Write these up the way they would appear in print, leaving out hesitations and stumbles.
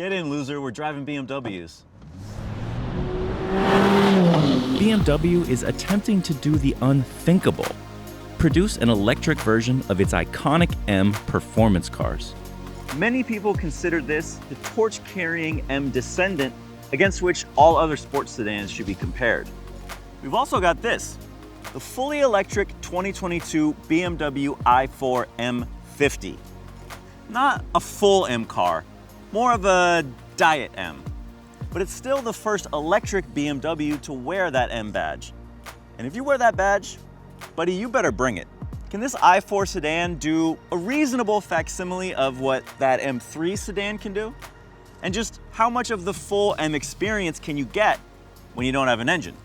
Get in, loser. We're driving BMWs. BMW is attempting to do the unthinkable. Produce an electric version of its iconic M performance cars. Many people consider this the torch-carrying M descendant against which all other sports sedans should be compared. We've also got this, the fully electric 2022 BMW i4 M50. Not a full M car, more of a diet M. But it's still the first electric BMW to wear that M badge. And if you wear that badge, buddy, you better bring it. Can this i4 sedan do a reasonable facsimile of what that M3 sedan can do? And just how much of the full M experience can you get when you don't have an engine?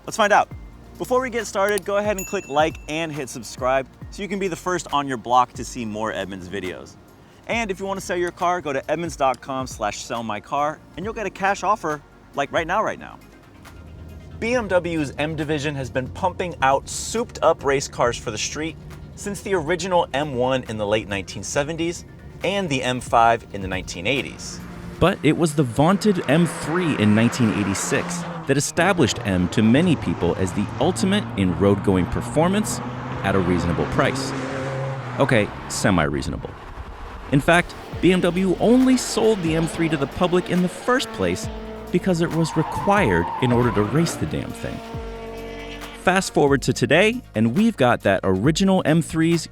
Let's find out. Before we get started, go ahead and click like and hit subscribe so you can be the first on your block to see more Edmunds videos. And if you want to sell your car, go to edmunds.com/sellmycar and you'll get a cash offer like right now. BMW's M division has been pumping out souped up race cars for the street since the original M1 in the late 1970s and the M5 in the 1980s. But it was the vaunted M3 in 1986 that established M to many people as the ultimate in road-going performance at a reasonable price. Okay, semi-reasonable. In fact, BMW only sold the M3 to the public in the first place because it was required in order to race the damn thing. Fast forward to today, and we've got that original M3's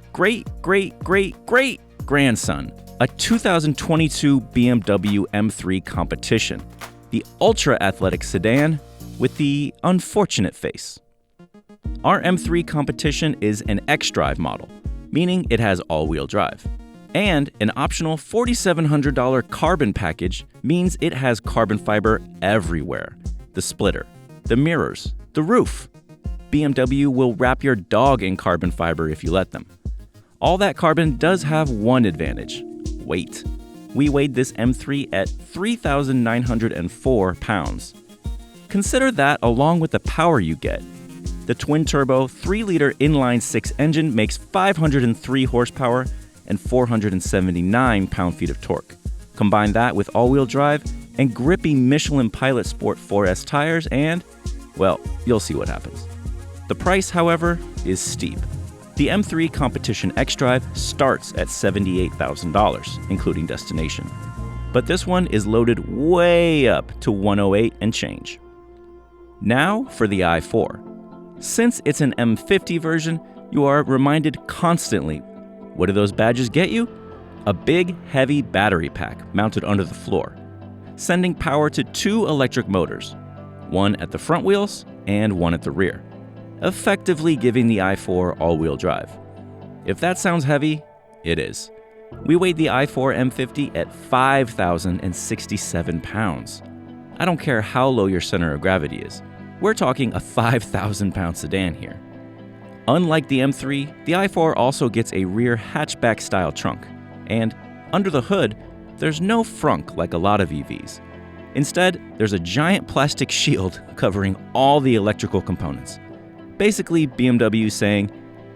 great-grandson, a 2022 BMW M3 Competition, the ultra-athletic sedan with the unfortunate face. Our M3 Competition is an X-Drive model, meaning it has all-wheel drive. And an optional $4,700 carbon package means it has carbon fiber everywhere. The splitter, the mirrors, the roof. BMW will wrap your dog in carbon fiber if you let them. All that carbon does have one advantage: weight. We weighed this M3 at 3,904 pounds. Consider that along with the power you get. The twin-turbo 3-liter inline-6 engine makes 503 horsepower and 479 pound-feet of torque. Combine that with all-wheel drive and grippy Michelin Pilot Sport 4S tires and, well, you'll see what happens. The price, however, is steep. The M3 Competition X-Drive starts at $78,000, including destination. But this one is loaded way up to $108 and change. Now for the i4. Since it's an M50 version, you are reminded constantly, what do those badges get you? A big, heavy battery pack mounted under the floor, sending power to 2 electric motors, one at the front wheels and one at the rear, effectively giving the i4 all-wheel drive. If that sounds heavy, it is. We weighed the i4 M50 at 5,067 pounds. I don't care how low your center of gravity is. We're talking a 5,000-pound sedan here. Unlike the M3, the i4 also gets a rear hatchback-style trunk, and under the hood, there's no frunk like a lot of EVs. Instead, there's a giant plastic shield covering all the electrical components. Basically, BMW saying,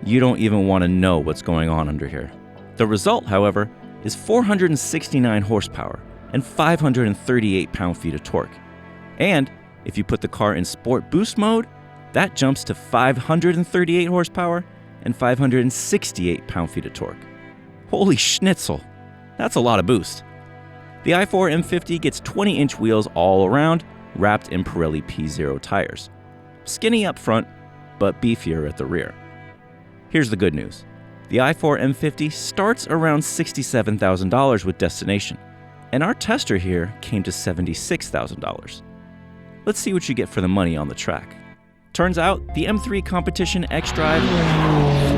you don't even want to know what's going on under here. The result, however, is 469 horsepower and 538 pound-feet of torque. And if you put the car in Sport Boost mode, that jumps to 538 horsepower and 568 pound-feet of torque. Holy schnitzel, that's a lot of boost. The i4 M50 gets 20-inch wheels all around, wrapped in Pirelli P0 tires. Skinny up front, but beefier at the rear. Here's the good news. The i4 M50 starts around $67,000 with destination, and our tester here came to $76,000. Let's see what you get for the money on the track. Turns out, the M3 Competition X-Drive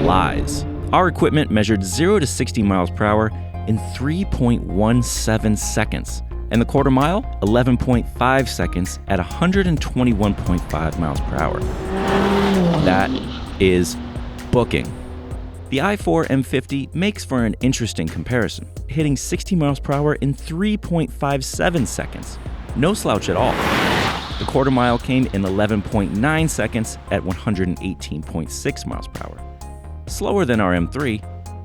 flies. Our equipment measured 0 to 60 miles per hour in 3.17 seconds, and the quarter mile, 11.5 seconds at 121.5 miles per hour. That is booking. The i4 M50 makes for an interesting comparison, hitting 60 miles per hour in 3.57 seconds. No slouch at all. The quarter mile came in 11.9 seconds at 118.6 miles per hour. Slower than our M3,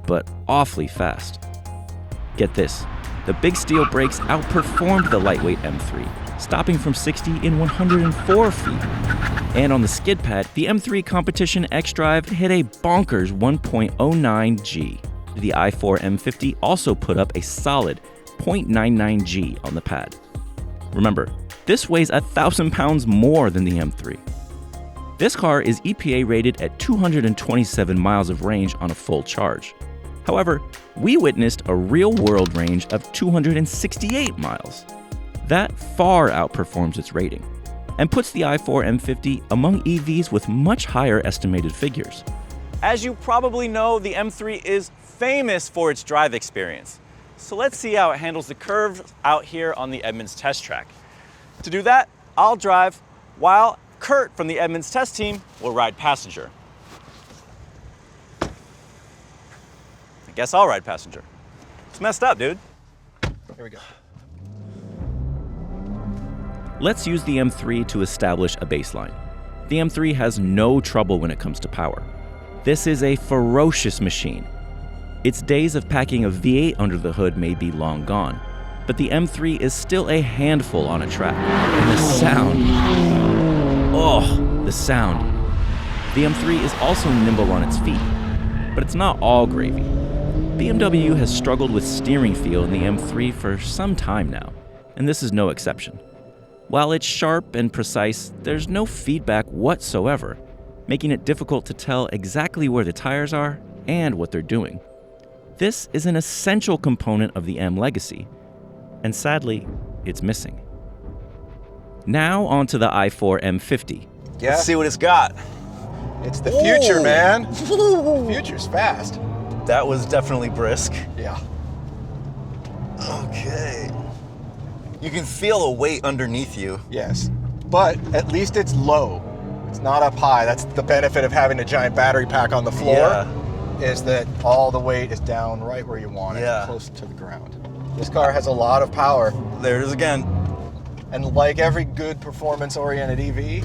but awfully fast. Get this, the big steel brakes outperformed the lightweight M3, stopping from 60 in 104 feet. And on the skid pad, the M3 Competition X-Drive hit a bonkers 1.09 G. The i4 M50 also put up a solid 0.99 G on the pad. Remember, this weighs 1,000 pounds more than the M3. This car is EPA rated at 227 miles of range on a full charge. However, we witnessed a real-world range of 268 miles. That far outperforms its rating, and puts the i4 M50 among EVs with much higher estimated figures. As you probably know, the M3 is famous for its drive experience. So let's see how it handles the curves out here on the Edmunds test track. To do that, I'll drive while Kurt from the Edmunds test team will ride passenger. I guess I'll ride passenger. It's messed up, dude. Here we go. Let's use the M3 to establish a baseline. The M3 has no trouble when it comes to power. This is a ferocious machine. Its days of packing a V8 under the hood may be long gone, but the M3 is still a handful on a track. And the sound. Oh, the sound. The M3 is also nimble on its feet, but it's not all gravy. BMW has struggled with steering feel in the M3 for some time now, and this is no exception. While it's sharp and precise, there's no feedback whatsoever, making it difficult to tell exactly where the tires are and what they're doing. This is an essential component of the M legacy, and sadly, it's missing. Now onto the i4 M50. Yeah, Let's see what it's got. it's the future, man. Future's fast. That was definitely brisk. Yeah. Okay. You can feel a weight underneath you. Yes. But at least it's low. It's not up high. That's the benefit of having a giant battery pack on the floor. Yeah. Is that all the weight is down right where you want it, Yeah. close to the ground. This car has a lot of power. There it is again. And like every good performance-oriented EV,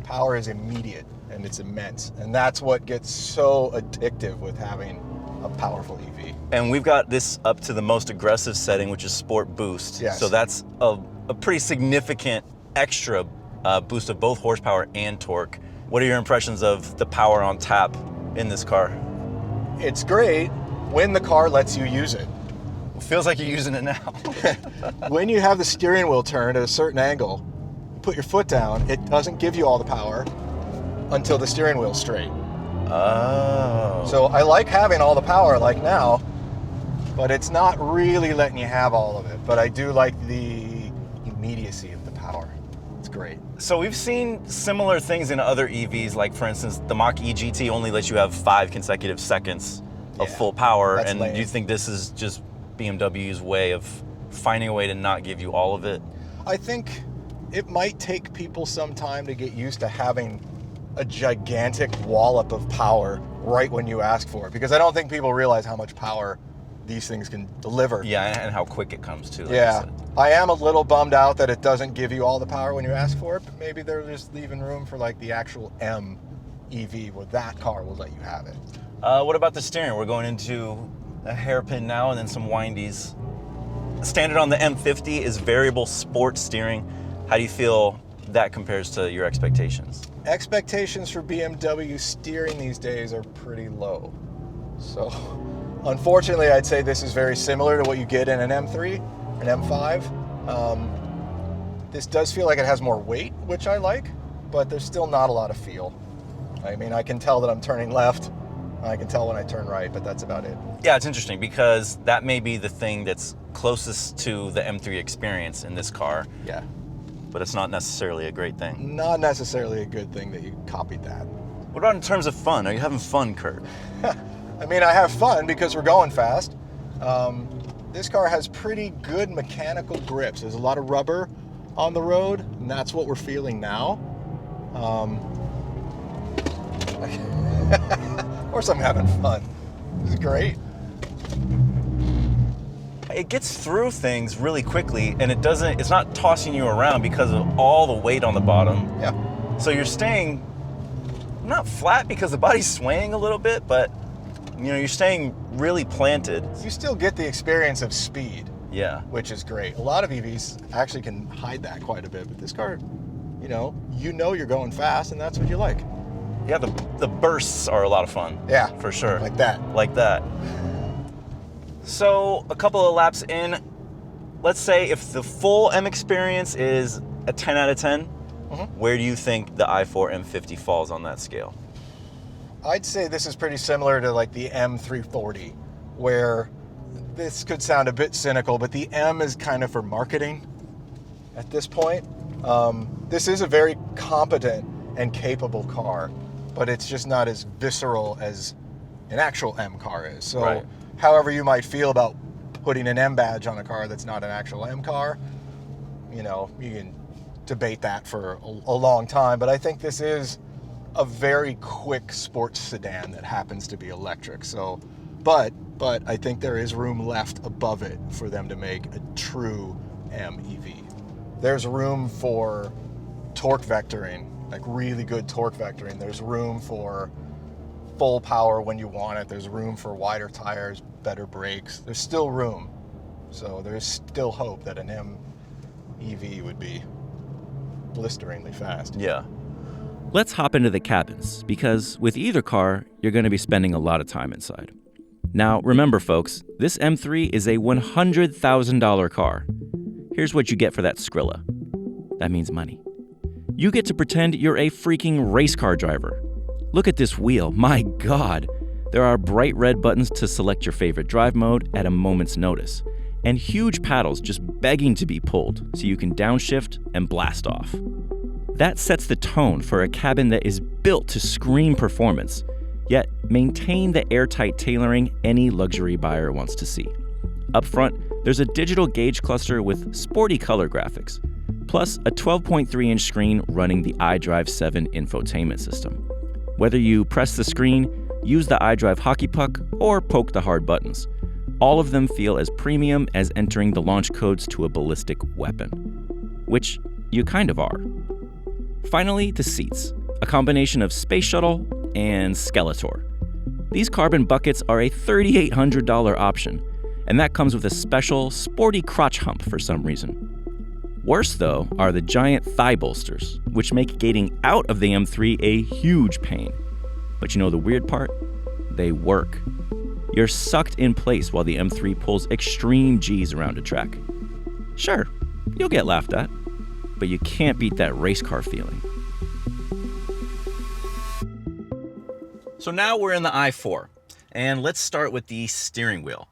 power is immediate and it's immense. And that's what gets so addictive with having a powerful EV. And we've got this up to the most aggressive setting, which is Sport Boost. Yes. So that's a pretty significant extra boost of both horsepower and torque. What are your impressions of the power on tap in this car? It's great when the car lets you use it. It feels like you're using it now. When you have the steering wheel turned at a certain angle, you put your foot down, it doesn't give you all the power until the steering wheel's straight. Oh. So I like having all the power like now, but it's not really letting you have all of it. But I do like the immediacy of the power. It's great. So we've seen similar things in other EVs, like for instance, the Mach-E GT only lets you have 5 consecutive seconds of Yeah, full power. that's And lame. do you think this is just BMW's way of finding a way to not give you all of it? I think it might take people some time to get used to having a gigantic wallop of power right when you ask for it, because I don't think people realize how much power these things can deliver. Yeah, and how quick it comes too. Like you Yeah, said. I am a little bummed out that it doesn't give you all the power when you ask for it, but maybe they're just leaving room for like the actual M EV where that car will let you have it. What about the steering? We're going into a hairpin now and then some windies. Standard on the M50 is variable sport steering. How do you feel that compares to your expectations? Expectations for BMW steering these days are pretty low. So unfortunately, I'd say this is very similar to what you get in an M3, an M5. This does feel like it has more weight, which I like, but there's still not a lot of feel. I mean, I can tell that I'm turning left. I can tell when I turn right, but that's about it. Yeah, it's interesting because that may be the thing that's closest to the M3 experience in this car, Yeah. but it's not necessarily a great thing. Not necessarily a good thing that you copied that. What about in terms of fun? Are you having fun, Kurt? I mean, I have fun because we're going fast. This car has pretty good mechanical grips. There's a lot of rubber on the road, and that's what we're feeling now. Of course I'm having fun. This is great. It gets through things really quickly, and it's not tossing you around because of all the weight on the bottom. Yeah. So you're staying not flat because the body's swaying a little bit, but you're staying really planted. You still get the experience of speed. Yeah. which is great. A lot of EVs actually can hide that quite a bit, but this car, you know you're going fast, and that's what you like. Yeah, the bursts are a lot of fun. Yeah, for sure. like that. Like that. So a couple of laps in, let's say if the full M experience is a 10 out of 10, where do you think the i4 M50 falls on that scale? I'd say this is pretty similar to like the M340, where this could sound a bit cynical, but the M is kind of for marketing at this point. This is a very competent and capable car, but it's just not as visceral as an actual M car is. So Right. however you might feel about putting an M badge on a car that's not an actual M car, you can debate that for a long time, but I think this is a very quick sports sedan that happens to be electric. So, but I think there is room left above it for them to make a true M EV. There's room for torque vectoring, like really good torque vectoring. There's room for full power when you want it. There's room for wider tires, better brakes. There's still room. So there's still hope that an M EV would be blisteringly fast. Yeah. Let's hop into the cabins, because with either car, you're going to be spending a lot of time inside. Now, remember folks, this M3 is a $100,000 car. Here's what you get for that Skrilla. That means money. You get to pretend you're a freaking race car driver. Look at this wheel, my God. There are bright red buttons to select your favorite drive mode at a moment's notice, and huge paddles just begging to be pulled so you can downshift and blast off. That sets the tone for a cabin that is built to scream performance, yet maintain the airtight tailoring any luxury buyer wants to see. Up front, there's a digital gauge cluster with sporty color graphics, plus a 12.3-inch screen running the iDrive 7 infotainment system. Whether you press the screen, use the iDrive hockey puck, or poke the hard buttons, all of them feel as premium as entering the launch codes to a ballistic weapon, which you kind of are. Finally, the seats, a combination of Space Shuttle and Skeletor. These carbon buckets are a $3,800 option, and that comes with a special, sporty crotch hump for some reason. Worse, though, are the giant thigh bolsters, which make gating out of the M3 a huge pain. But you know the weird part? They work. You're sucked in place while the M3 pulls extreme G's around a track. Sure, you'll get laughed at, but you can't beat that race car feeling. So now we're in the i4, and let's start with the steering wheel.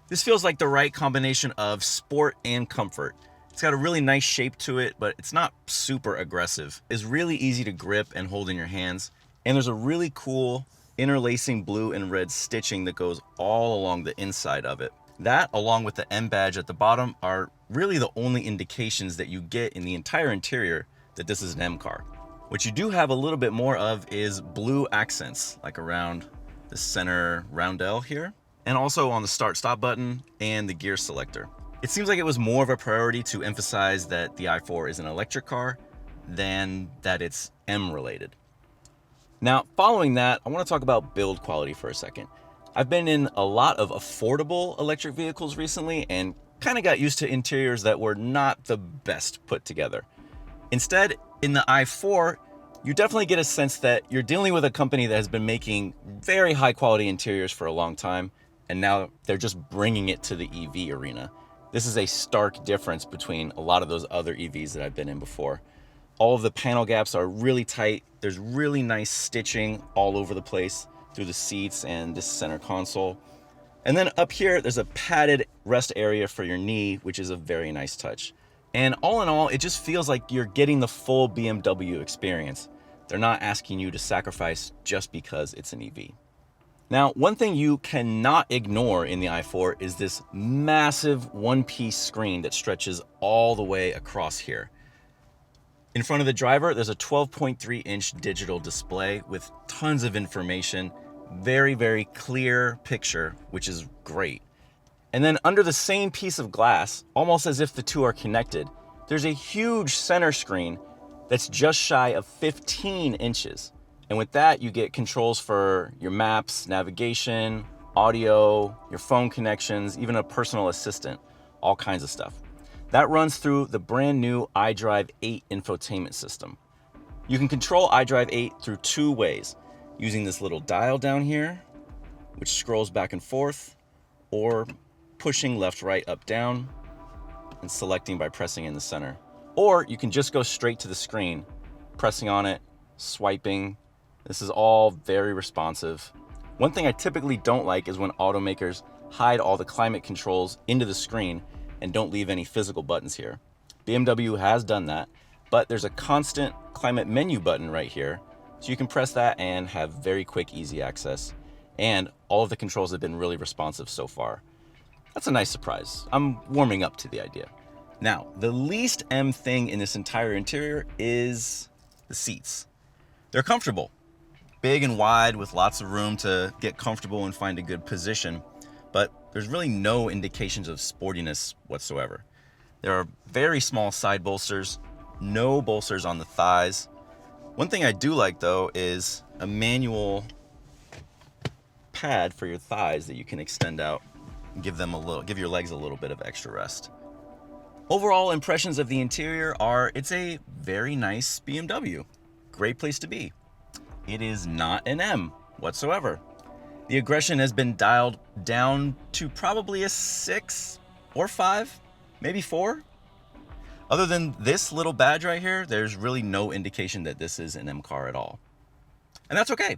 This feels like the right combination of sport and comfort. It's got a really nice shape to it, but it's not super aggressive. It's really easy to grip and hold in your hands, and there's a really cool interlacing blue and red stitching that goes all along the inside of it. That, along with the M badge at the bottom, are really the only indications that you get in the entire interior that this is an M car. What you do have a little bit more of is blue accents, like around the center roundel here, and also on the start-stop button and the gear selector. It seems like it was more of a priority to emphasize that the i4 is an electric car than that it's M related. Now, following that, I want to talk about build quality for a second. I've been in a lot of affordable electric vehicles recently and kind of got used to interiors that were not the best put together. Instead, in the i4, you definitely get a sense that you're dealing with a company that has been making very high quality interiors for a long time, and now they're just bringing it to the EV arena. This is a stark difference between a lot of those other EVs that I've been in before. All of the panel gaps are really tight. There's really nice stitching all over the place through the seats and this center console. And then up here, there's a padded rest area for your knee, which is a very nice touch. And all in all, it just feels like you're getting the full BMW experience. They're not asking you to sacrifice just because it's an EV. Now, one thing you cannot ignore in the i4 is this massive one-piece screen that stretches all the way across here. In front of the driver, there's a 12.3-inch digital display with tons of information, very, very clear picture, which is great. And then under the same piece of glass, almost as if the two are connected, there's a huge center screen that's just shy of 15 inches. And with that, you get controls for your maps, navigation, audio, your phone connections, even a personal assistant, all kinds of stuff. That runs through the brand new iDrive 8 infotainment system. You can control iDrive 8 through two ways, using this little dial down here, which scrolls back and forth, or pushing left, right, up, down, and selecting by pressing in the center. Or you can just go straight to the screen, pressing on it, swiping. This is all very responsive. One thing I typically don't like is when automakers hide all the climate controls into the screen and don't leave any physical buttons here. BMW has done that, but there's a constant climate menu button right here, so you can press that and have very quick, easy access. And all of the controls have been really responsive so far. That's a nice surprise. I'm warming up to the idea. Now, the least M thing in this entire interior is the seats. They're comfortable, big and wide with lots of room to get comfortable and find a good position, but there's really no indications of sportiness whatsoever. There are very small side bolsters, no bolsters on the thighs. One thing I do like though is a manual pad for your thighs that you can extend out and give your legs a little bit of extra rest. Overall impressions of the interior are it's a very nice BMW. Great place to be. It is not an M whatsoever. The aggression has been dialed down to probably a 6 or 5, maybe 4. Other than this little badge right here, there's really no indication that this is an M car at all. And that's okay,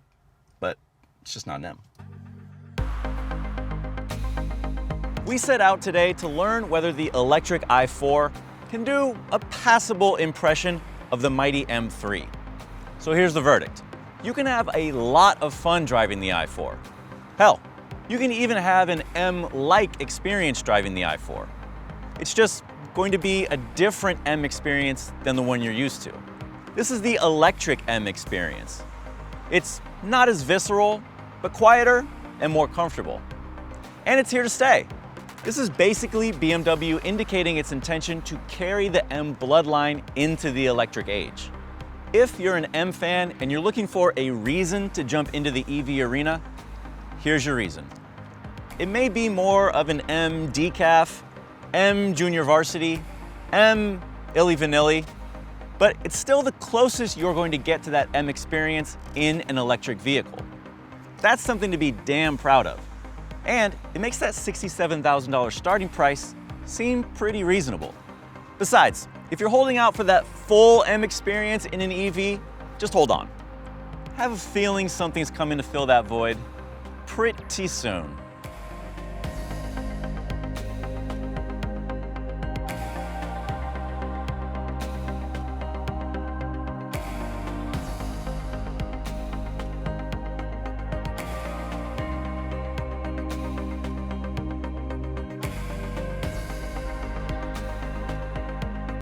but it's just not an M. We set out today to learn whether the electric i4 can do a passable impression of the mighty M3. So here's the verdict. You can have a lot of fun driving the i4. Hell, you can even have an M-like experience driving the i4. It's just going to be a different M experience than the one you're used to. This is the electric M experience. It's not as visceral, but quieter and more comfortable. And it's here to stay. This is basically BMW indicating its intention to carry the M bloodline into the electric age. If you're an M fan and you're looking for a reason to jump into the EV arena, here's your reason. It may be more of an M decaf, M junior varsity, M illy vanilly, but it's still the closest you're going to get to that M experience in an electric vehicle. That's something to be damn proud of. And it makes that $67,000 starting price seem pretty reasonable. Besides, if you're holding out for that full M experience in an EV, just hold on. I have a feeling something's coming to fill that void pretty soon.